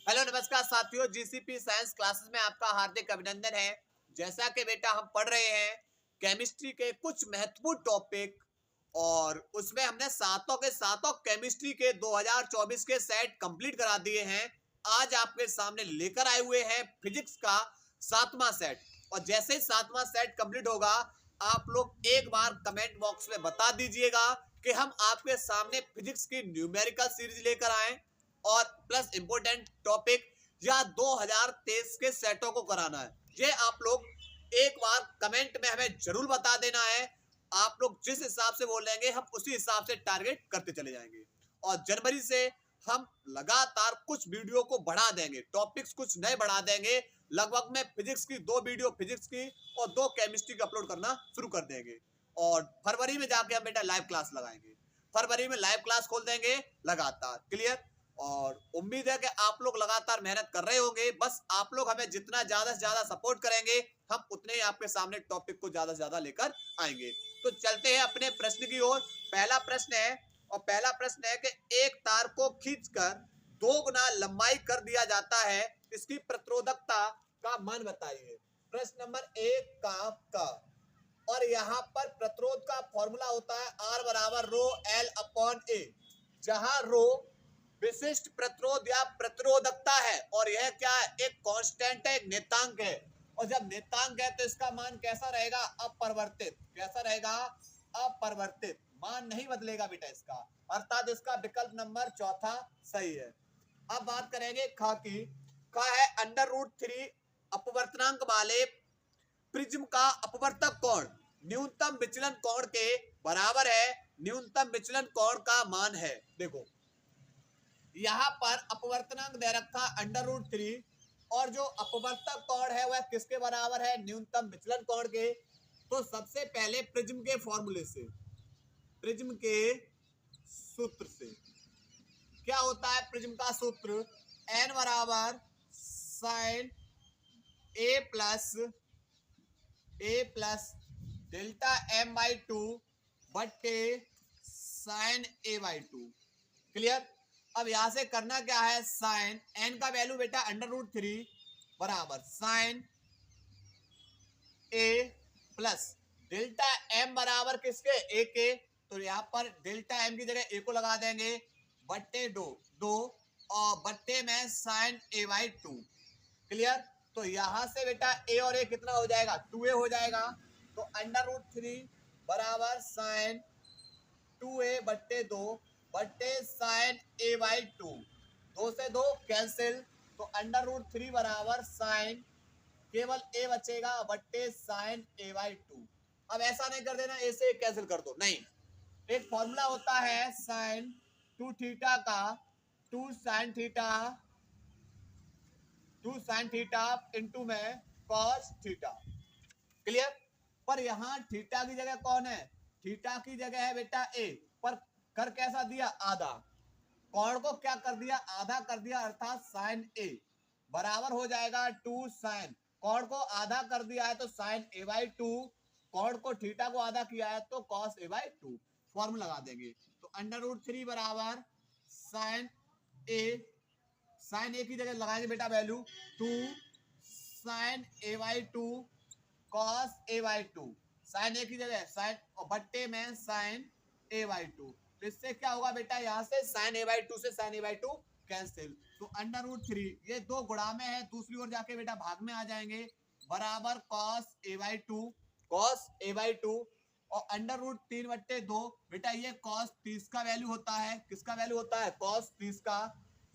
Hello नमस्कार साथियों, GCP science classes में आपका हार्दिक अभिनंदन है। जैसा कि बेटा हम पढ़ रहे हैं केमिस्ट्री के कुछ महत्वपूर्ण टॉपिक और उसमें हमने सातों के सातों केमिस्ट्री के 2024 के सेट कंप्लीट करा दिए हैं। आज आपके सामने लेकर आए हुए हैं फिजिक्स का सातवां सेट। और जैसे ही सातवां सेट कंप्लीट होगा आप लोग एक बार कमेंट बॉक्स में बता दीजिएगा कि हम आपके सामने फिजिक्स की न्यूमेरिकल सीरीज लेकर आए और प्लस इंपोर्टेंट टॉपिक या 2023 के सेटों को कराना है। ये आप लोग एक बार कमेंट में हमें जरूर बता देना है। आप लोग जिस हिसाब से बोलेंगे हम उसी हिसाब से टारगेट करते चले जाएंगे। और जनवरी से हम लगातार कुछ वीडियो को बढ़ा देंगे, टॉपिक्स कुछ नए बढ़ा देंगे। लगभग में फिजिक्स की 2 वीडियो फिजिक्स की और 2 केमिस्ट्री की अपलोड करना शुरू कर देंगे। और फरवरी में जाके हम बेटा लाइव क्लास लगाएंगे। फरवरी में लाइव क्लास खोल देंगे लगातार। क्लियर? और उम्मीद है कि आप लोग लगातार मेहनत कर रहे होंगे। बस आप लोग हमें जितना ज्यादा से ज्यादा सपोर्ट करेंगे हम उतने ही आपके सामने टॉपिक को ज्यादा से ज्यादा लेकर आएंगे। तो चलते हैं अपने प्रश्न की ओर। पहला प्रश्न है और पहला प्रश्न है कि एक तार को खींचकर 2 गुना लंबाई कर दिया जाता है, इसकी प्रतिरोधकता का मान बताइए। प्रश्न नंबर 1 का और यहाँ पर प्रतिरोध का फॉर्मूला होता है R बराबर रो L अपॉन A, जहां रो विशिष्ट प्रतिरोध या प्रतिरोधकता है और यह क्या है, एक कांस्टेंट है, एक नेतांक है। और जब नेतांक है तो इसका मान कैसा रहेगा, अपरिवर्तित। कैसा रहेगा, अपरिवर्तित। मान नहीं बदलेगा बेटा इसका, अर्थात इसका विकल्प नंबर चौथा सही है। अब बात करेंगे खा की। खा है √3 अपवर्तनांक वाले प्रिज्म का अपवर्तक कोण न्यूनतम विचलन कोण के बराबर है। न्यूनतम विचलन कोण का मान है, देखो यहाँ पर अपवर्तनांक दे रखा √3 और जो अपवर्तक कोण है वह किसके बराबर है, न्यूनतम विचलन कोण के। तो सबसे पहले प्रिज्म के फॉर्मूले से, प्रिज्म के सूत्र से क्या होता है, प्रिज्म का सूत्र n बराबर sine a plus delta m/2 बट्टे साइन a/2। क्लियर? अब यहां से करना क्या है, साइन n का वैल्यू बेटा √3 बराबर sine a plus delta m बराबर किसके, a के। तो यहाँ पर डेल्टा m की जगह a को लगा देंगे बट्टे 2 और बट्टे में साइन a/2। क्लियर? तो यहां से बेटा a और a कितना हो जाएगा, 2a हो जाएगा। तो √3 बराबर साइन 2a बट्टे 2 बट्टे साइन a/2। 2 से 2 कैंसिल, तो √3 बराबर साइन केवल a बचेगा बट्टे साइन a/2। अब ऐसा नहीं कर देना a से कैंसिल कर दो, नहीं। एक फॉर्मूला होता है साइन 2 थीटा का 2 साइन थीटा इंटू में कॉस थीटा। क्लियर? पर यहाँ थीटा की जगह कौन है, थीटा की जगह है बेटा a, पर कर कैसा दिया, आधा। कोण को क्या कर दिया, आधा कर दिया, अर्थात साइन a बराबर हो जाएगा 2 साइन। कोण को आधा कर दिया है तो साइन a/2, कोण को थीटा को आधा किया है तो कॉस a/2। फॉर्मूला लगा देंगे तो √3 बराबर साइन a की जगह लगाएंगे बेटा value 2 sine a/2 cos a/2। Sine a की जगह साइन और बट्टे में साइन a/2। तो इससे क्या होगा बेटा, यहाँ से साइन a/2 से साइन a/2 कैंसिल। तो √3 ये 2 गुणा में है, दूसरी ओर जाके बेटा भाग में आ जाएंगे, बराबर कॉस a/2 और √3 बट्टे 2 बेटा ये कॉस 30 का वैल्यू होता है। किसका वैल्यू होता है, कॉस 30 का,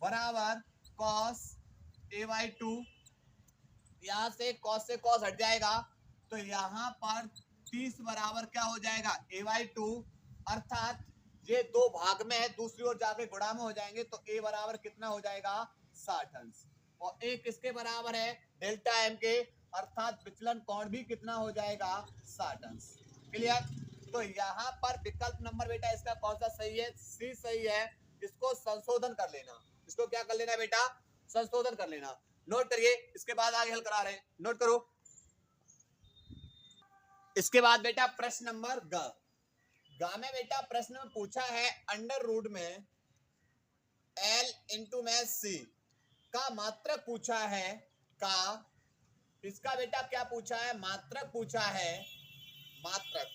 बराबर कॉस a/2। यहां से कॉस हट जाएगा तो यहाँ पर 30 बराबर क्या हो जाएगा, a/2। अर्थात ये 2 भाग में है, दूसरी ओर जाके गुणा में हो जाएंगे तो a बराबर कितना हो जाएगा, 60 अंश। और a किसके बराबर है, डेल्टा m के, अर्थात विचलन कोण भी कितना हो जाएगा, 60 अंश। क्लियर? तो यहाँ पर विकल्प नंबर बेटा इसका कौन सा सही है, सी सही है। इसको संशोधन कर लेना, इसको क्या कर लेना बेटा, संशोधन कर लेना। नोट करिए, इसके बाद आगे हल करा रहे हैं, नोट करो। इसके बाद बेटा प्रश्न नंबर गा में बेटा प्रश्न में पूछा है अंडर रूट में L इंटू में C का मात्रक पूछा है, का इसका बेटा क्या पूछा है, मात्रक पूछा है, मात्रक,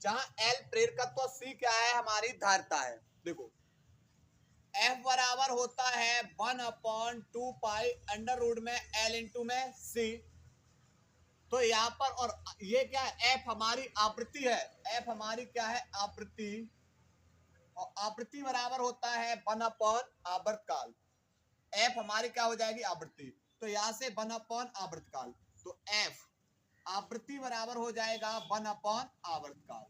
जहां L प्रेरकत्व, C क्या है, हमारी धारिता है। देखो F बराबर होता है 1/2 अंडर रूट में L इंटू में C। तो यहाँ पर, और ये क्या है, F हमारी आवृत्ति है, F हमारी क्या है, आवृत्ति, और आवृत्ति बराबर होता है 1/आवर्तकाल। F हमारी क्या हो जाएगी, आवृत्ति, तो यहां से 1/आवर्तकाल, तो F आवृत्ति बराबर हो जाएगा 1/आवर्तकाल,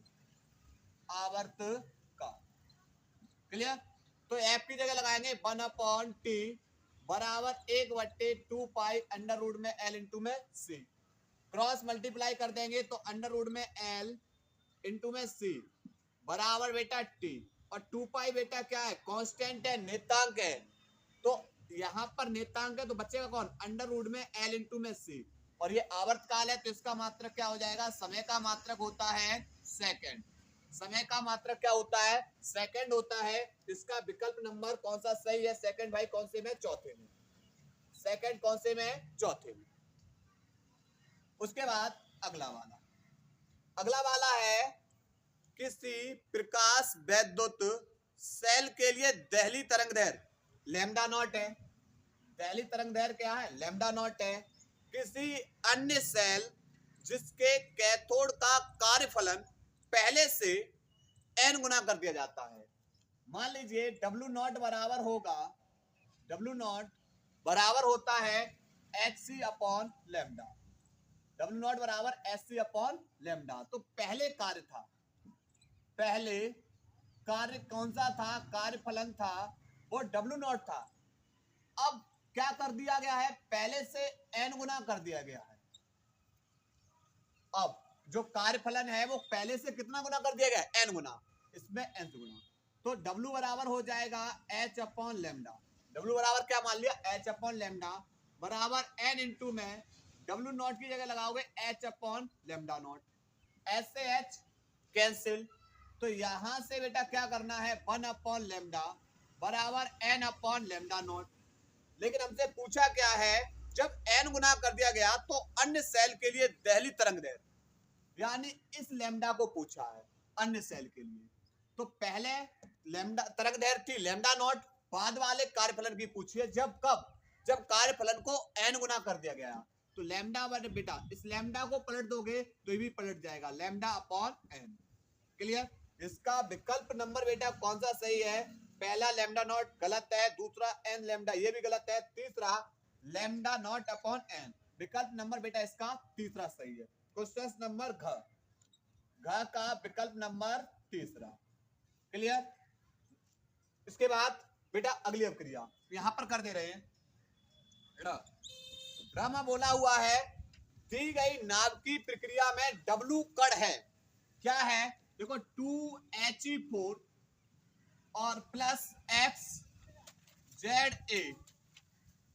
आवर्तकाल। क्लियर? तो F की जगह लगाएंगे 1/T बराबर 1/2 अंडर रूट में L इंटू में C। क्रॉस मल्टीप्लाई कर देंगे तो अंडर रूट में L इंटू में C बराबर बेटा T, और 2 बेटा क्या है, कांस्टेंट है, नेतांक है। तो यहां पर नेतांक है तो बचेगा कौन, अंडर रूट में L इंटू में C, और ये आवर्तकाल है तो इसका मात्रक क्या हो जाएगा, समय का मात्रक होता है सेकंड। समय का मात्रक क्या होता है, सेकंड होता है। इसका विकल्प नंबर कौन सा सही है, सेकंड भाई, कौन से में, चौथे में, सेकंड कौन से में, चौथे में। उसके बाद अगला वाला, अगला वाला है, किसी प्रकाश वैद्युत सेल के लिए देहली तरंग दैर्घ्य लैम्डा नॉट है। देहली तरंग दैर्घ्य क्या है, लैम्डा नॉट है। किसी अन्य सेल जिसके कैथोड का कार्यफलन पहले से n गुना कर दिया जाता है। मान लीजिए W नॉट बराबर होगा, W नॉट बराबर होता है HC upon lambda, W not बराबर HC अपॉन लैम्डा। तो पहले कार्य था, पहले कार्य कौन सा था, कार्यफलन था वो W नॉट था। अब क्या कर दिया गया है, पहले से n गुना कर दिया गया है। अब जो कार्यफलन है वो पहले से कितना गुना कर दिया गया, n गुना, इसमें n गुना, तो W बराबर हो जाएगा H अपॉन लैम्डा। W बराबर क्या मान लिया, H अपॉन लैम्डा बराबर n इंटू में W नॉट की जगह लगाओगे H upon lambda naught, H से H कैंसिल, तो यहां से बेटा क्या करना है, 1 अपॉन लैम्डा बराबर n अपॉन लैम्डा नॉट। लेकिन हमसे पूछा क्या है, जब n गुना कर दिया गया तो अन्य सेल के लिए देहली तरंग दैर्घ्य, यानी इस लैम्डा को पूछा है अन्य सेल के लिए। तो पहले लैम्डा तरंग दैर्घ्य थी लैम्डा नॉट, बाद वाले कार्यफलन की पूछी है, जब कब, जब कार्यफलन को n गुना कर दिया गया। तो लैम्डा बेटा, इस लैम्डा को पलट दोगे तो ये भी पलट जाएगा, लैम्डा अपॉन n। क्लियर? इसका विकल्प नंबर बेटा कौन सा सही है, पहला लैम्डा नॉट गलत है, दूसरा n लैम्डा ये भी गलत है, तीसरा लैम्डा नॉट अपॉन n। विकल्प नंबर बेटा इसका तीसरा सही है। क्वेश्चन नंबर घ का विकल्प नंबर तीसरा। क्लियर? इसके बाद बेटा अगली अवक्रिया यहां पर कर दे रहे हैं। रामा बोला हुआ है, दी गई नाभिकीय प्रक्रिया में W कण है, क्या है, देखो 2He4 और प्लस XZA,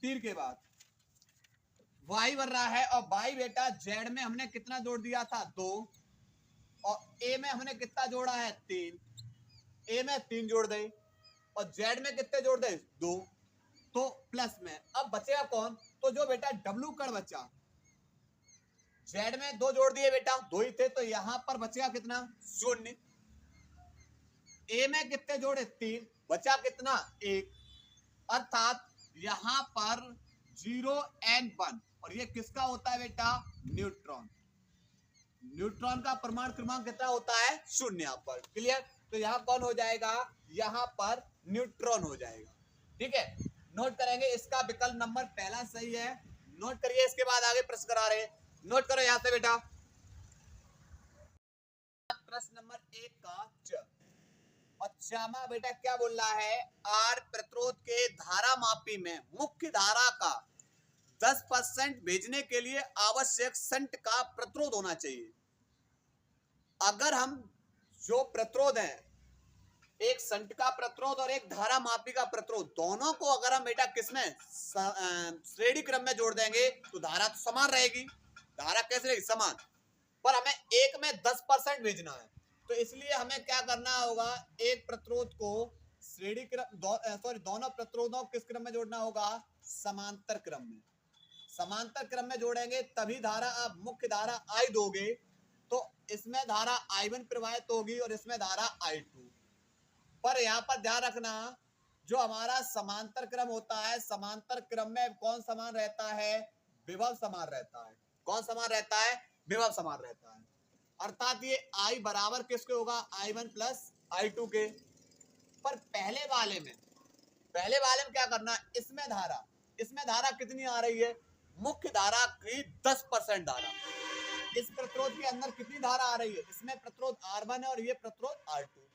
तीर के बाद Y बन रहा है, और Y बेटा Z में हमने कितना जोड़ दिया था, 2, और A में हमने कितना जोड़ा है, 3, A में 3 जोड़ दे, और Z में कितने जोड़ दे, 2, तो प्लस में। अब बचेगा कौन, तो जो बेटा W कण बचा, Z में 2 जोड़ दिए बेटा, 2 ही थे, तो यहां पर बचेगा कितना, 0। A में कितने जोड़े, 3, बचा कितना, 1, अर्थात यहां पर 0n1, और ये किसका होता है बेटा, न्यूट्रॉन। न्यूट्रॉन का परमाणु क्रमांक कितना होता है, 0 यहां पर। क्लियर? तो यहां कौन हो जाएगा, यहां पर न्यूट्रॉन हो जाएगा। ठीक है, नोट करेंगे, इसका विकल्प नंबर पहला सही है, नोट करिए। इसके बाद आगे प्रश्न करा रहे हैं, नोट करो यहां से बेटा। प्रश्न नंबर 1 का च, और चामा बेटा क्या बोल रहा है, आर प्रतिरोध के धारा मापी में मुख्य धारा का 10% भेजने के लिए आवश्यक शंट का प्रतिरोध होना चाहिए। अगर हम जो प्रतिरोध है, एक शंट का प्रतिरोध और एक धारा मापी का प्रतिरोध, दोनों को अगर हम बेटा किसमें, श्रेणी क्रम में जोड़ देंगे तो धारा तो समान रहेगी। धारा कैसे रहेगी, समान, पर हमें एक में 10% भेजना है, तो इसलिए हमें क्या करना होगा, एक प्रतिरोध को श्रेणी क्रम दोनों प्रतिरोधों को किस क्रम में जोड़ना होगा? समांतर क्रम में। समांतर क्रम में जोड़ेंगे तभी धारा, आप मुख्य धारा I दोगे तो इसमें धारा I1 प्रवाहित होगी और इसमें धारा I2। पर यहाँ पर ध्यान रखना, जो हमारा समांतर क्रम होता है, समांतर क्रम में कौन समान रहता है? विभव समान रहता है। कौन समान रहता है? विभव समान रहता है। अर्थात ये I बराबर किसके होगा? I1 प्लस I2 के। पर पहले वाले में क्या करना? इसमें धारा कितनी आ रही है? मुख्य धारा की 10% धारा। इस प्रतिरोध के अंदर कितनी धारा आ रही है? इसमें प्रतिरोध R1 है और ये प्रतिरोध R2।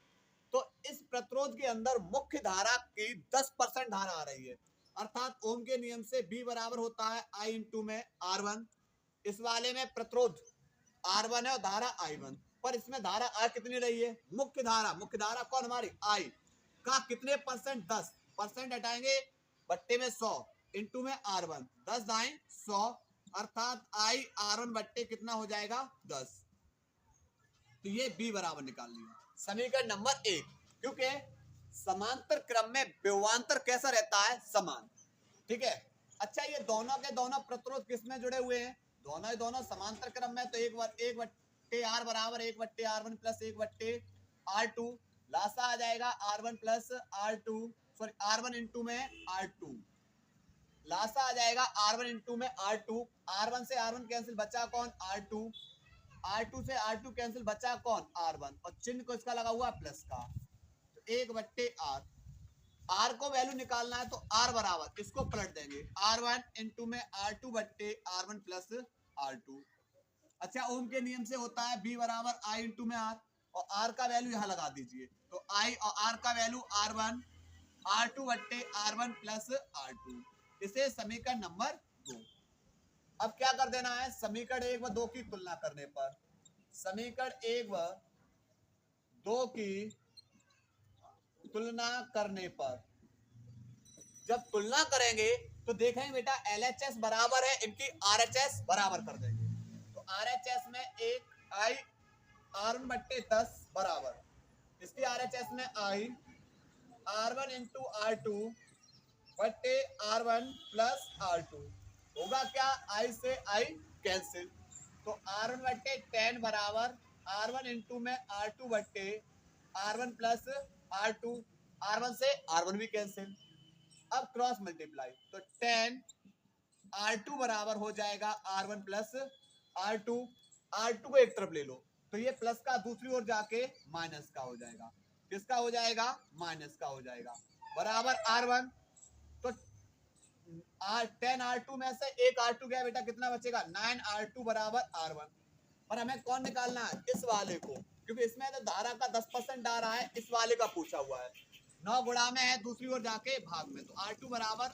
तो इस प्रतिरोध के अंदर मुख्य धारा की 10% धारा आ रही है। अर्थात ओम के नियम से B बराबर होता है I इंटू में R1। इस वाले में प्रतिरोध R1 है और धारा I1, पर इसमें धारा आ कितनी रही है? मुख्य धारा कौन हमारी? I का कितने परसेंट? 10% हटाएंगे बट्टे में 100 इंटू में R1, 10 दाएं 100, अर्थात I R1 बट्टे कितना हो जाएगा? 10। तो ये B बराबर निकाल लिया समीकरण नंबर 1। क्योंकि समांतर क्रम में विभवांतर कैसा रहता है? समान। ठीक है। अच्छा, ये दोनों के दोनों प्रतिरोध किसमें जुड़े हुए हैं? दोनों समांतर क्रम में, तो एक बट्टे R बराबर 1 बट्टे R1 प्लस 1 बट्टे R2। लासा आ जाएगा R1 plus R2, sorry R1 into में R2। लासा आ जाएगा R1 इंटू में R2। R1 से R1 कैंसिल, बचा कौन? R2। R2 से R2 कैंसिल, बचा कौन? R1। और चिन्ह को इसका लगा हुआ प्लस का, तो 1 बट्टे R। R को वैल्यू निकालना है तो R बराबर, इसको पलट देंगे, R1 इंटू में R2 बट्टे R1 प्लस R2। अच्छा, ओम के नियम से होता है B बराबर I इंटू में R, और R का वैल्यू यहाँ लगा दीजिए, तो I और R का वैल्यू R1, R2 बट्टे R1 प्लस R2। इसे समीकरण नंबर 2। अब क्या कर देना है? समीकरण 1 व 2 की तुलना करने पर, समीकरण 1 व 2 की तुलना करने पर जब तुलना करेंगे तो देखेंगे बेटा LHS बराबर है, इनकी RHS बराबर कर देंगे। तो RHS में एक I R1 बट्टे 10 बराबर, इसकी RHS में I R1 इंटू R2 बट्टे R1 प्लस R2। होगा क्या? I से I कैंसिल, तो R1 बट्टे 10 बराबर R1 इंटू में R2 बट्टे R1 प्लस R2। R1 से R1 भी कैंसिल। अब क्रॉस मल्टीप्लाई, तो 10 R2 बराबर हो जाएगा R1 प्लस R2। R2 को एक तरफ ले लो तो ये प्लस का दूसरी ओर जाके माइनस का हो जाएगा। किसका हो जाएगा? माइनस का हो जाएगा, बराबर R1। तो 10 R2 में से एक R2 गया बेटा, कितना बचेगा? 9 R2 बराबर R1। और हमें कौन निकालना है? इस वाले को, क्योंकि इसमें तो धारा का 10% धारा है, इस वाले का पूछा हुआ है। 9 गुणा में है, दूसरी ओर जाके भाग में, तो R2 बराबर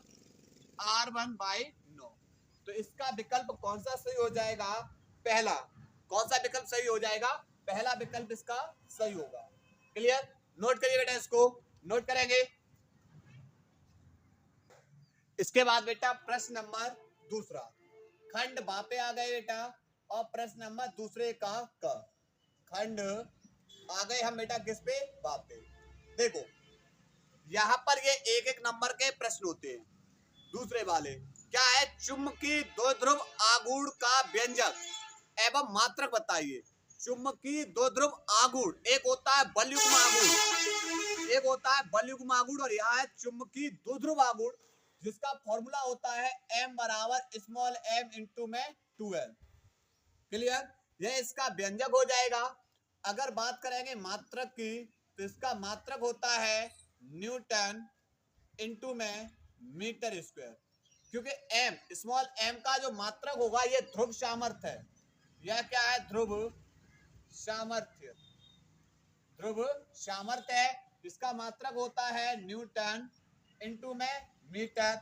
R1 बाई 9। तो इसका विकल्प कौन सा सही हो जाएगा? पहला। कौन सा विकल्प सही हो जाएगा? पहला विकल्प इसका सही होगा। क्लियर? नोट करिए बेटा, इसको नोट करेंगे। इसके बाद बेटा प्रश्न नंबर दूसरा, खंड बापे आ गए बेटा, और प्रश्न नंबर दूसरे का क। खंड आ गए हम बेटा किस पे? बापे। देखो यहां पर ये एक एक नंबर के प्रश्न होते हैं। दूसरे वाले क्या है? चुंबकीय द्विध्रुव आघूर्ण का व्यंजक एवं मात्रक बताइए। चुंबकीय द्विध्रुव आघूर्ण, एक होता है बलयुग्म आघूर्ण, एक होता है बलयुग्म आघूर्ण, और यहाँ है चुंबकीय द्विध्रुव आघूर्ण, जिसका फॉर्मूला होता है m बराबर स्मॉल m इंटू में 2l। क्लियर? यह इसका व्यंजक हो जाएगा। अगर बात करेंगे मात्रक की, तो इसका मात्रक होता है न्यूटन इंटू में मीटर स्क्वायर, क्योंकि m स्मॉल m का जो मात्रक होगा ये ध्रुव सामर्थ्य है। यह क्या है? ध्रुव सामर्थ्य। ध्रुव सामर्थ्य है, इसका मात्रक होता है न्यूटन इंटू में मीटर,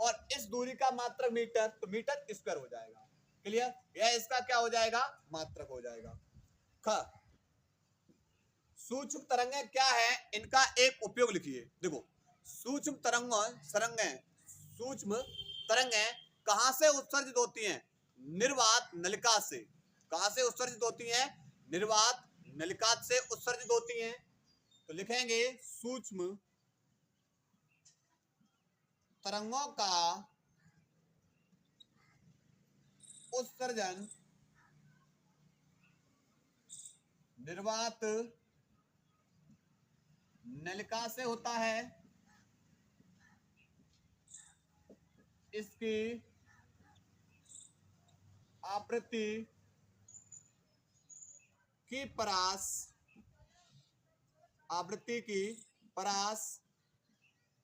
और इस दूरी का मात्रक मीटर, तो मीटर स्क्वायर हो जाएगा। क्लियर? यह इसका क्या हो जाएगा? मात्रक हो जाएगा। ख, सूक्ष्म तरंगें क्या है? इनका एक उपयोग लिखिए। देखो सूक्ष्म तरंगें कहां से उत्सर्जित होती हैं? निर्वात नलिका से। कहां से उत्सर्जित होती हैं? निर्वात नलिका से उत्सर्जित होती हैं। तो लिखेंगे सूक्ष्म तरंगों का उत्सर्जन निर्वात नलिका से होता है। इसकी आवृत्ति की परास, आवृत्ति की परास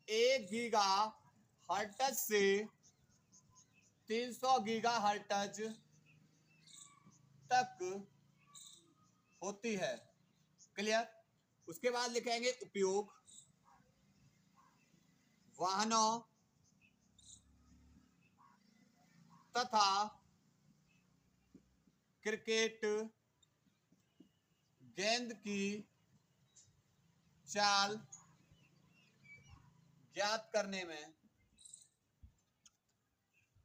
1 गीगा हर्ट्ज से 300 गीगा हर्ट्ज तक होती है। क्लियर। उसके बाद लिखेंगे उपयोग। वाहनों तथा क्रिकेट गेंद की चाल ज्ञात करने में।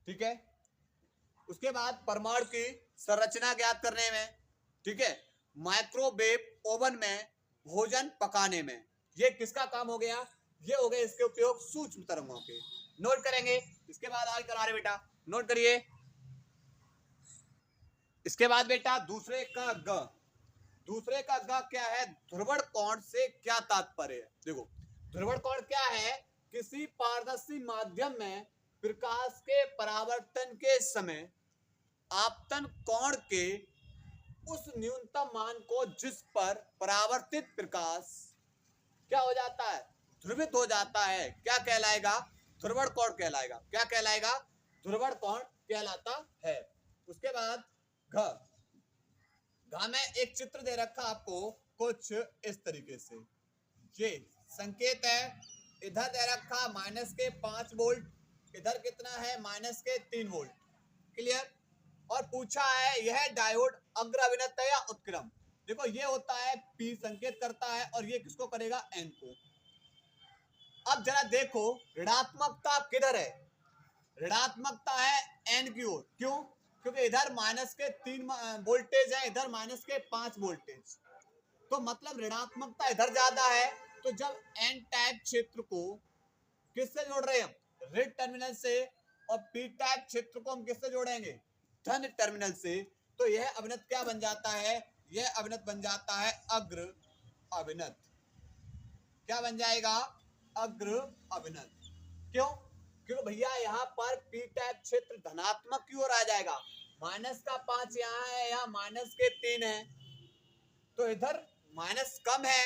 ठीक है। उसके बाद परमाणु की संरचना ज्ञात करने में। ठीक है। माइक्रोवेव ओवन में भोजन पकाने में। ये किसका काम हो गया? ये हो गए इसके उपयोग सूक्ष्म तरंगों के। नोट करेंगे। इसके बाद आगे करा रहे बेटा, नोट करिए। इसके बाद बेटा दूसरे का ग। दूसरे का ग क्या है? ध्रुवण कोण से क्या तात्पर्य है? देखो, ध्रुवण कोण क्या है? किसी पारदर्शी माध्यम में प्रकाश के परावर्तन के समय आपतन कोण के उस न्यूनतम मान को जिस पर परावर्तित प्रकाश क्या हो जाता है? ध्रुवित हो जाता है। क्या कहलाएगा? ध्रुवण कोण कहलाएगा। क्या कहलाएगा? ध्रुवण कोण कहलाता है। उसके बाद घ। घ में एक चित्र दे रखा आपको कुछ इस तरीके से। ये संकेत है। इधर दे रखा -5 वोल्ट, इधर कितना है? -3 वोल्ट। क्लियर। और पूछा है यह डायोड अग्र अभिनत है या उत्क्रम। देखो, ये होता है P संकेत करता है और ये किसको करेगा? N को। अब जरा देखो ऋणात्मकता किधर है? ऋणात्मकता है N की ओर। क्यों? क्योंकि इधर -3 वोल्टेज है, इधर -5 वोल्टेज। तो मतलब ऋणात्मकता इधर ज्यादा है। तो जब N टाइप क्षेत्र को किससे जोड़ रहे हैं हम? ऋण टर्मिनल से। और P टाइप क्षेत्र को हम किससे जोड़ेंगे? धन टर्मिनल से। तो यह अभिनत क्या बन जाता है? यह अभिनत बन जाता है अग्र अभिनत। क्या बन जाएगा? अग्र अभिनत। क्यों? क्योंकि भैया यहाँ पर P टाइप क्षेत्र धनात्मक की ओर आ जाएगा। -5 यहाँ है, यहाँ -3 है। तो इधर माइनस कम है,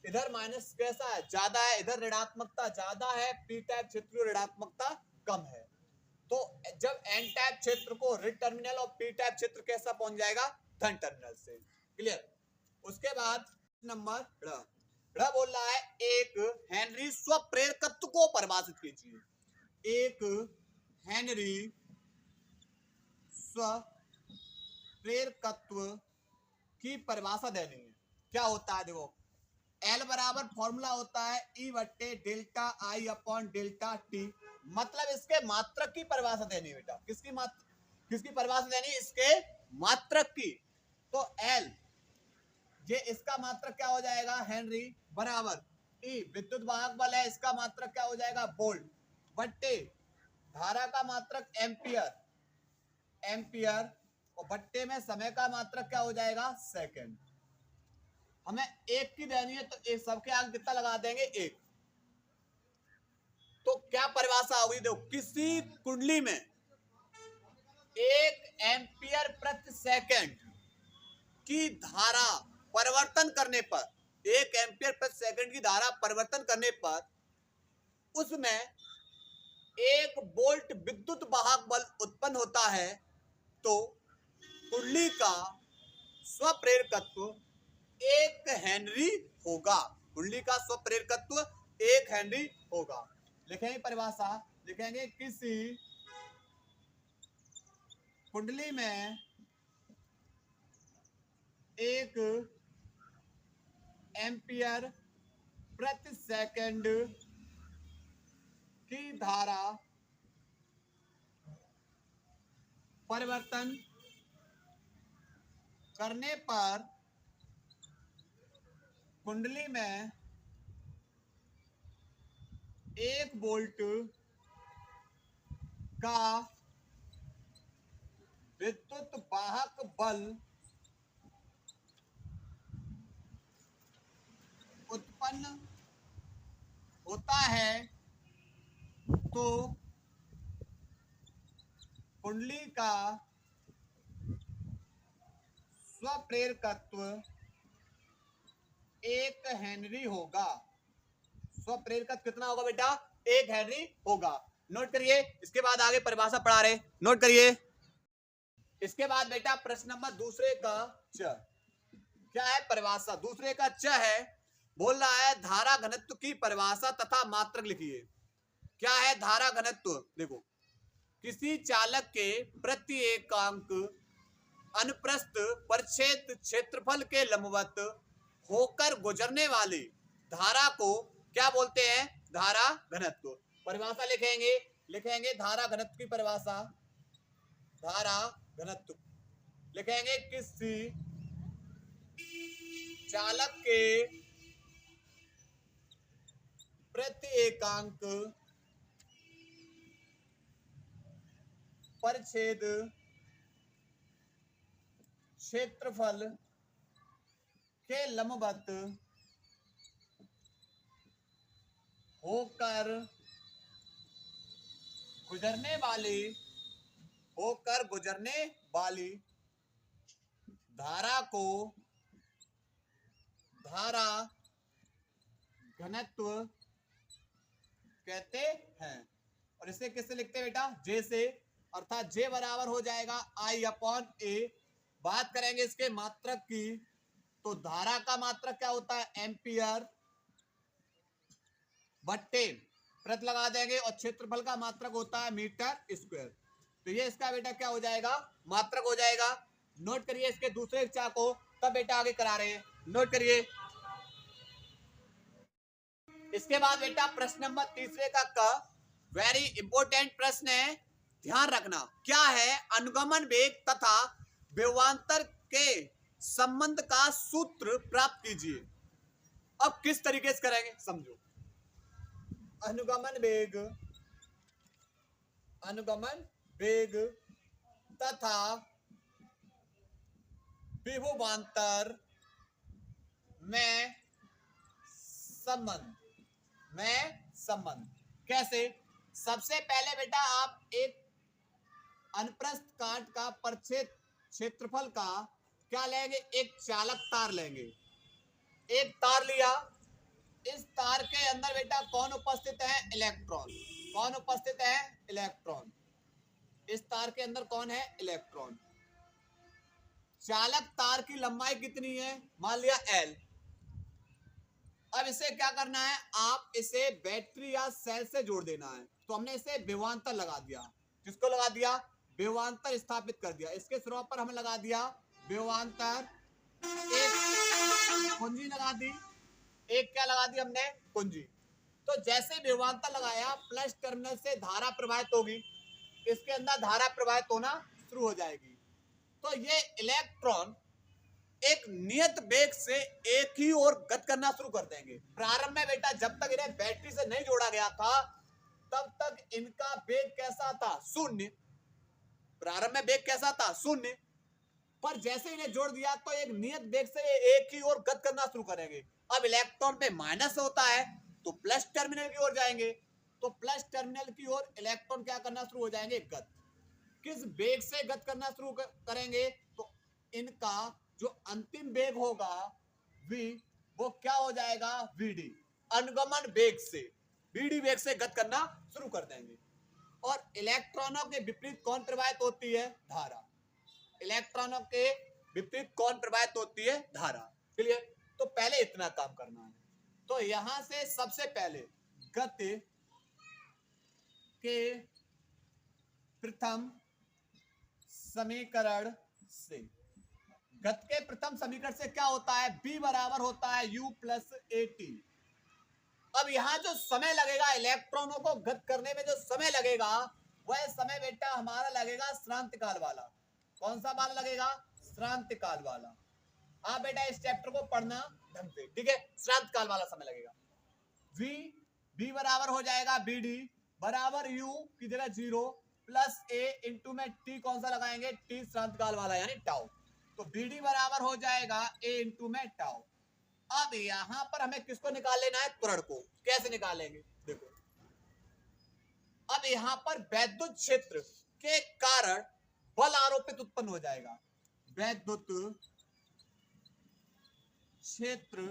इधर माइनस कैसा है? ज्यादा है। इधर ऋणात्मकता ज्यादा है, P टाइप क्षेत्र की ऋणात्मकता कम है। तो जब N टाइप क्षेत्र को ऋण टर्मिनल और P टाइप क्षेत्र कैसा पहुंच जाएगा? धन टर्मिनल से। क्लियर। उसके बाद नंबर ड़ बोल रहा है एक हेनरी स्वप्रेरकत्व को परिभाषित कीजिए। एक हेनरी स्वप्रेरकत्व की परिभाषा देनी है। क्या होता है? देखो, L बराबर फॉर्मूला होता है E/ΔI/ΔT। मतलब इसके मात्रक की परिभाषा देनी है बेटा। किसकी परिभाषा देनी? इसके मात्रक की। तो L, ये इसका मात्रक क्या हो जाएगा? हेनरी बराबर E विद्युत वाहक बल है, इसका मात्रक क्या हो जाएगा? वोल्ट बट्टे धारा का मात्रक एम्पियर, एम्पियर और बट्टे में समय का मात्रक क्या हो जाएगा? सेकंड। हमें एक की देनी है तो एक सबके आगे कितना लगा देंगे? 1। तो क्या परिभाषा होगी? देखो, किसी कुंडली में 1 एम्पियर प्रति सेकंड की धारा परिवर्तन करने पर, 1 एम्पियर प्रति सेकंड की धारा परिवर्तन करने पर उसमें 1 वोल्ट विद्युत वाहक बल उत्पन्न होता है। तो कुंडली का स्वप्रेरकत्व 1 हेनरी होगा। कुंडली का स्वप्रेरकत्व 1 हेनरी होगा। लिखेंगे परिभाषा, लिखेंगे किसी कुंडली में 1 एम्पियर प्रति सेकंड की धारा परिवर्तन करने पर कुंडली में 1 वोल्ट का विद्युत वाहक बल उत्पन्न होता है तो कुंडली का स्वप्रेरकत्व 1 हेनरी होगा। स्वप्रेरकत्व कितना होगा बेटा? 1 हेनरी होगा। नोट करिए। इसके बाद आगे परिभाषा पढ़ा रहे, नोट करिए। इसके बाद बेटा प्रश्न नंबर दूसरे का च, क्या है परिभाषा? दूसरे का च है, बोल रहा है धारा घनत्व की परिभाषा तथा मात्रक लिखिए। क्या है धारा घनत्व? देखो, किसी चालक के प्रति एकांक अनुप्रस्थ परिच्छेद क्षेत्रफल के लंबवत होकर गुजरने वाली धारा को क्या बोलते हैं? धारा घनत्व। परिभाषा लिखेंगे धारा घनत्व की परिभाषा। धारा घनत्व लिखेंगे किसी चालक के प्रति एकांक परिच्छेद क्षेत्रफल के लंबवत होकर गुजरने वाली धारा को धारा घनत्व कहते हैं। और इसे किससे लिखते हैं बेटा? जे से, अर्थात जे बराबर हो जाएगा I/A। बात करेंगे इसके मात्रक की, तो धारा का मात्रक क्या होता है? एम्पियर बट्टे प्रति लगा देंगे, और क्षेत्रफल का मात्रक होता है मीटर स्क्वायर। तो ये इसका बेटा क्या हो जाएगा? मात्रक हो जाएगा। नोट करिए इसके दूसरे चा को, तब बेटा आगे करा रहे हैं, नोट करिए। इसके बाद बेटा प्रश्न नंबर तीसरे का वेरी इंपॉर्टेंट प्रश्न है, ध्यान रखना। क्या है? अनुगमन वेग तथा विभवांतर के संबंध का सूत्र प्राप्त कीजिए। अब किस तरीके से करेंगे समझो। अनुगमन वेग तथा विभवांतर में संबंध कैसे? सबसे पहले बेटा आप एक अनुप्रस्थ काट का परिच्छेद क्षेत्रफल का क्या लेंगे? एक चालक तार लेंगे। एक तार लिया, इस तार के अंदर बेटा कौन उपस्थित है? इलेक्ट्रॉन। कौन उपस्थित है? इलेक्ट्रॉन। इस तार के अंदर कौन है? इलेक्ट्रॉन। चालक तार की लंबाई कितनी है? मान लिया L। अब इसे क्या करना है? आप इसे बैटरी या सेल से जोड़ देना है। तो हमने इसे विभवांतर लगा दिया। किसको लगा दिया? विभवांतर स्थापित कर दिया। इसके स्रोत पर हमने लगा दिया विभवांतर, एक कुंजी लगा दी। एक क्या लगा दी हमने? कुंजी। तो जैसे विभवांतर लगाया, प्लस टर्मिनल से धारा प्रवाहित होगी, इसके अंदर धारा प्रवाहित होना शुरू हो जाएगी। तो ये इलेक्ट्रॉन एक नियत वेग से एक ही ओर गति करना शुरू कर देंगे। प्रारंभ में बेटा जब तक इन्हें बैटरी से नहीं जोड़ा गया था, तब तक इनका वेग कैसा था? शून्य। प्रारंभ में वेग कैसा था? शून्य। पर जैसे इन्हें जोड़ दिया तो एक नियत वेग से एक ही ओर गति करना शुरू करेंगे। अब इलेक्ट्रॉन पे माइनस होता है तो प्लस टर्मिनल की ओर जाएंगे। तो प्लस टर्मिनल की ओर इलेक्ट्रॉन क्या करना शुरू हो जाएंगे? गति। किस वेग से गति करना शुरू करेंगे? तो इनका जो अंतिम वेग होगा v, वो क्या हो जाएगा? vd। अनुगमन वेग से, vd वेग से गति करना शुरू कर देंगे। और इलेक्ट्रॉनों के विपरीत कौन प्रवाहित होती है? धारा। इलेक्ट्रॉनों के विपरीत कौन प्रवाहित होती है? धारा। क्लियर? तो पहले इतना काम करना है। तो यहां से सबसे पहले गति के प्रथम समीकरण से, गति के प्रथम समीकरण से क्या होता है? B बराबर होता है U प्लस AT। अब यहां जो समय लगेगा इलेक्ट्रॉनों को गति करने में, जो समय लगेगा वह समय बेटा हमारा लगेगा श्रांतिकाल वाला। कौन सा वाला लगेगा? श्रांतिकाल वाला। आप बेटा इस चैप्टर को पढ़ना ढंग से, ठीक है? श्रांतिकाल वाला समय लगेगा। B बराबर हो जाएगा BD बराबर U की जगह 0, प्लस ए इंटू में टी कौन सा लगाएंगे, टी श्रांतकाल वाला यानी टाउ। तो बी डी बराबर हो जाएगा ए इंटू में टाउ। अब यहां पर हमें किसको निकाल लेना है, त्वरण को। कैसे निकालेंगे देखो, अब यहां पर वैद्युत क्षेत्र के कारण बल आरोपित उत्पन्न हो जाएगा। वैद्युत क्षेत्र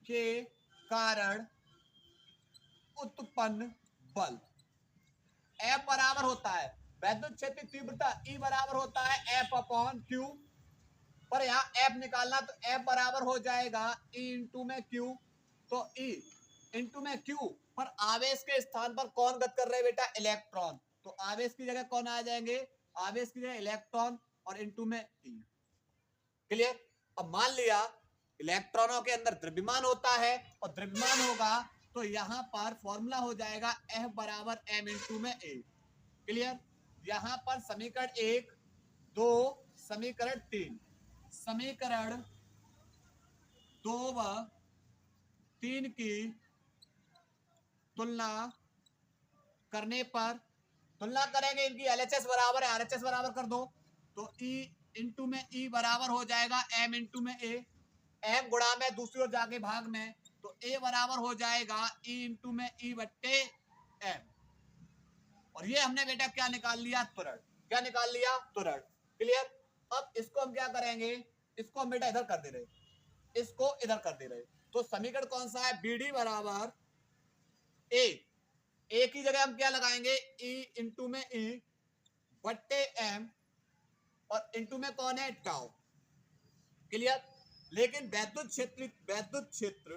के कारण उत्पन्न बल F बराबर होता है वैद्युत क्षेत्र की तीव्रता E बराबर होता है F अपॉन Q। पर यहाँ F निकालना तो F बराबर हो जाएगा E इंटू में Q। तो E इंटू में Q पर आवेश के स्थान पर कौन गति कर रहे हैं बेटा, इलेक्ट्रॉन। तो आवेश की जगह कौन आ जाएंगे, आवेश की जगह इलेक्ट्रॉन और इंटू में E। क्लियर। अब मान लिया इलेक्ट्रॉनों के अंदर द्रव्यमान होता है और द्रव्यमान होगा तो यहां पर फॉर्मूला हो जाएगा F बराबर m इंटू में A। क्लियर। यहां पर समीकरण 1, 2, समीकरण 3, समीकरण 2 व 3 की तुलना करने पर, तुलना करेंगे इनकी, LHS बराबर है RHS बराबर कर दो। तो E इंटू में E बराबर हो जाएगा m इंटू में A। m गुणा में दूसरी ओर जाके भाग में, तो A बराबर हो जाएगा E इंटू में E बट्टे m। और ये हमने बेटा क्या निकाल लिया, त्वरण। क्या निकाल लिया, त्वरण। क्लियर। अब इसको हम क्या करेंगे, इसको हम बेटा इधर कर दे रहे, इसको इधर कर दे रहे। तो समीकरण कौन सा है, BD बराबर A। A की जगह हम क्या लगाएंगे, E इंटू में E बट्टे m और इंटू में कौन है, टाउ। क्लियर। लेकिन वैद्युत क्षेत्र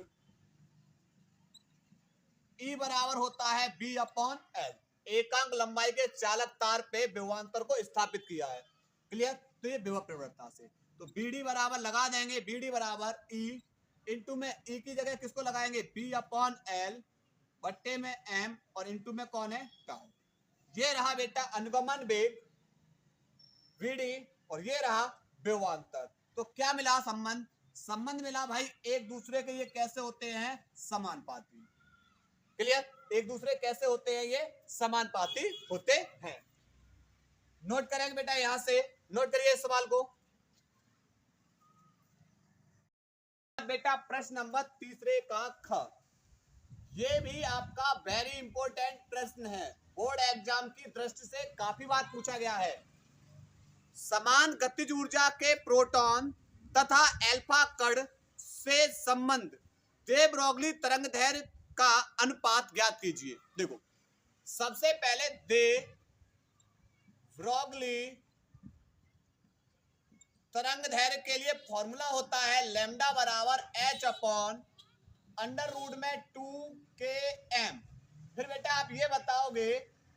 E बराबर होता है B अपॉन L। एकांक लंबाई के चालक तार पे विभवांतर को स्थापित किया है। क्लियर। तो ये विभव प्रवणता से, तो BD बराबर लगा देंगे, BD बराबर E इंटू में E की जगह किसको लगाएंगे, B अपॉन L बट्टे में M और इंटू में कौन है, टाउ। ये रहा बेटा अनुगमन वेग VD और ये रहा विभवांतर। तो क्या मिला, संबंध। संबंध मिला भाई, एक दूसरे के ये कैसे होते हैं, समानुपाती। क्लियर। एक दूसरे कैसे होते हैं, ये समानुपाती होते हैं। नोट करेंगे बेटा, यहां से नोट करिए इस सवाल को। बेटा प्रश्न नंबर तीसरे का ख, ये भी आपका वेरी इंपॉर्टेंट प्रश्न है, बोर्ड एग्जाम की दृष्टि से काफी बार पूछा गया है। समान गतिज ऊर्जा के प्रोटॉन तथा अल्फा कण से संबंध दे ब्रोगली तरंगदैर्घ्य का अनुपात ज्ञात कीजिए। देखो सबसे पहले दे ब्रोगली तरंगदैर्घ्य के लिए फॉर्मूला होता है लैम्डा बराबर h अपॉन अंडर रूट में 2km। फिर बेटा आप ये बताओगे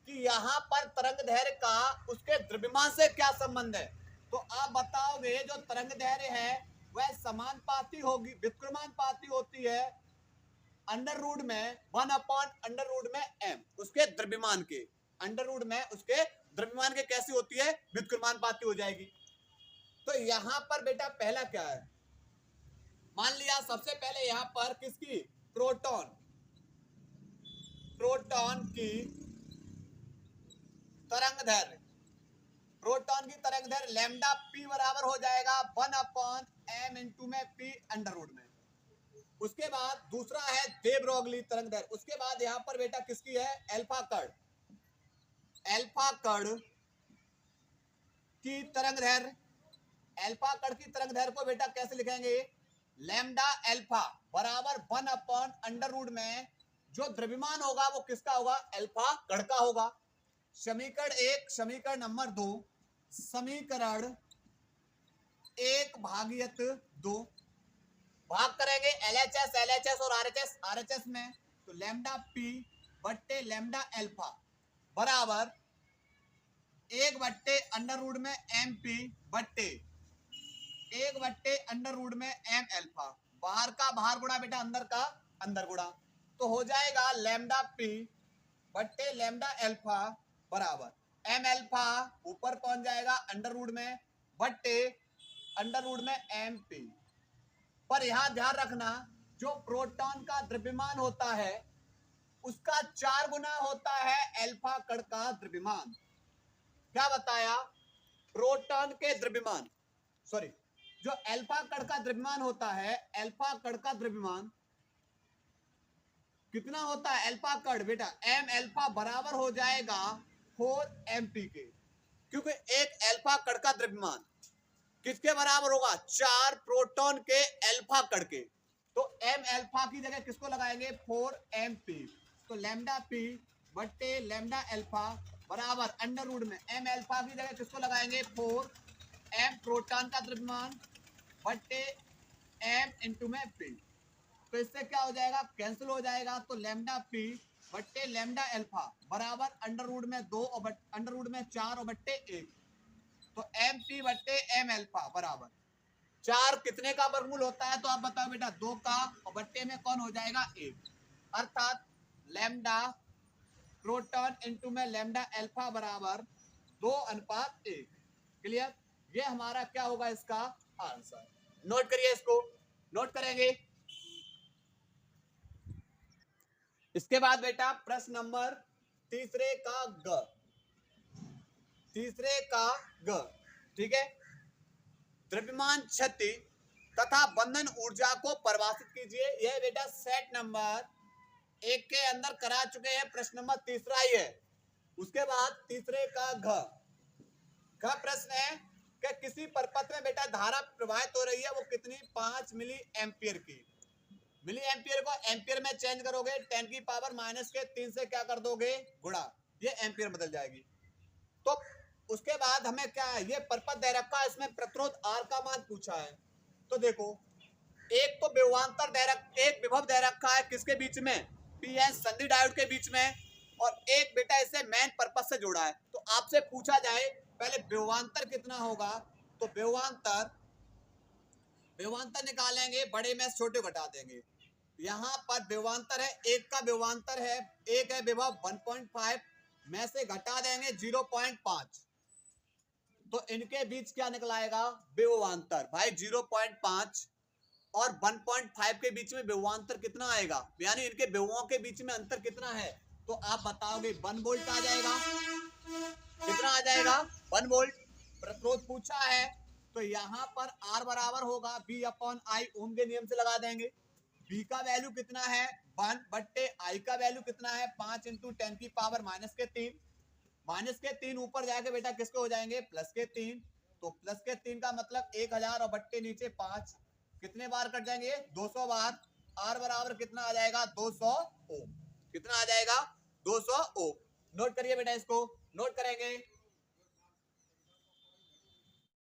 कि यहाँ पर तरंगदैर्घ्य का उसके द्रव्यमान से क्या संबंध है। तो आप बताओगे जो तरंगदैर्घ्य है वह समानुपाती होगी, व्युत्क्रमानुपाती होती है अंडर रूट में 1 अपॉन अंडर रूट में m, उसके द्रव्यमान के, अंडर रूट में उसके द्रव्यमान के कैसी होती है, व्युत्क्रमानुपाती हो जाएगी। तो यहां पर बेटा पहला क्या है, मान लिया सबसे पहले यहां पर किसकी, प्रोटॉन की तरंगदैर्घ्य, प्रोटॉन की तरंगदैर्घ्य लैम्डा p बराबर हो जाएगा 1 अपॉन m इंटू में p अंडर रूट में। उसके बाद दूसरा है दे ब्रोगली तरंगदैर्घ्य। उसके बाद यहां पर बेटा किसकी है, अल्फा कण की तरंगदैर्घ्य। अल्फा कण की तरंगदैर्घ्य को बेटा कैसे लिखेंगे, लैम्डा अल्फा बराबर 1 अपॉन अंडर रूट में जो द्रव्यमान होगा वो किसका होगा, अल्फा कण का होगा। समीकरण 1, समीकरण नंबर 2, समीकरण 1 भागित 2 भाग करेंगे LHS और RHS में, तो लैम्डा p बट्टे लैम्डा अल्फा बराबर 1 बट्टे अंडर रूट में MP बट्टे 1 बट्टे अंडर रूट में m अल्फा, बाहर का बाहर गुणा बेटा अंदर का अंदर गुणा, तो हो जाएगा लैम्डा p बट्टे लैम्डा अल्फा बराबर m अल्फा ऊपर पहुंच जाएगा अंडर रूट में बट्टे अंडर रूट में MP। पर यहां ध्यान रखना जो प्रोटॉन का द्रव्यमान होता है उसका 4 गुना होता है अल्फा कण का द्रव्यमान। क्या बताया, प्रोटॉन के द्रव्यमान, सॉरी, जो अल्फा कण का द्रव्यमान होता है, अल्फा कण का द्रव्यमान कितना होता है, अल्फा कण बेटा एम अल्फा बराबर हो जाएगा 4 mp के, क्योंकि एक अल्फा कण का द्रव्यमान किसके बराबर होगा, 4 प्रोटॉन के अल्फा कण के। तो एम अल्फा की जगह किसको लगाएंगे, 4mp, तो लैम्डा पी बट्टे लैम्डा अल्फा बराबर अंडर रूट में एम अल्फा की जगह किसको लगाएंगे, 4m प्रोटॉन का द्रव्यमान बट्टे m इंटू में p। तो इससे क्या हो जाएगा, कैंसिल हो जाएगा, तो लैम्डा पी बट्टे लैम्डा अल्फा बराबर अंडर रूट में 2 और अंडर रूट में 4 और बट्टे 1। तो एम पी बट्टे एम अल्फा बराबर 4 कितने का वर्गमूल होता है, तो आप बताओ बेटा 2 का, और बट्टे में कौन हो जाएगा 1, अर्थात लैम्डा प्रोटॉन इंटू में लैम्डा अल्फा बराबर 2:1। क्लियर, ये हमारा क्या होगा इसका आंसर। नोट करिए, इसको नोट करेंगे। इसके बाद बेटा प्रश्न नंबर तीसरे का ग, तीसरे का ग, ठीक है। द्रव्यमान क्षति तथा बंधन ऊर्जा को परिभाषित कीजिए। यह बेटा सेट नंबर 1 के अंदर करा चुके हैं, प्रश्न नंबर तीसरा ही है। उसके बाद तीसरे का घ प्रश्न है कि किसी परपथ में बेटा धारा प्रवाहित हो रही है, वो कितनी, 5 मिली एम्पियर की। मिली एम्पियर को एम्पियर में चेंज करोगे, 10 की पावर -3 से क्या कर दोगे, गुणा, ये एम्पियर बदल जाएगी। तो उसके बाद हमें क्या है, ये परपथ दे रखा है, इसमें प्रतिरोध R का मान पूछा है। तो देखो, एक तो विभवांतर दे रखा, एक विभव दे रखा है किसके बीच में, पीएन संधि डायोड के बीच में, और एक बेटा इसे मेन परपथ से जोड़ा है। तो आपसे पूछा जाए पहले विभवांतर कितना होगा, तो विभवांतर निकालेंगे, बड़े में छोटे घटा देंगे। यहाँ पर विभवांतर है, एक का विभवांतर है, एक है विभव 1.5 में से घटा देंगे 0.5, तो इनके बीच क्या निकलाएगा, विभवांतर भाई 0.5 और 1.5 के बीच में विभवांतर कितना आएगा, यानी इनके विभवों के बीच में अंतर कितना है, तो आप बताओगे 1 वोल्ट आ जाएगा। कितना आ जाएगा, 1 वोल्ट। प्रतिरोध पूछा है, तो यहाँ पर R बराबर होगा V/I, ओम के नियम से लगा देंगे। V का वैल्यू कितना है 1 बट्टे I का वैल्यू कितना है 5 इंटू 10 की पावर -3, -3 ऊपर जाके बेटा किसके हो जाएंगे, +3, तो +3 का मतलब 1000 और बट्टे नीचे 5, कितने बार कट जाएंगे, 200 बार। R बराबर कितना आ जाएगा, 200 ओम। कितना आ जाएगा, 200 ओम। नोट करिए बेटा, इसको नोट करेंगे।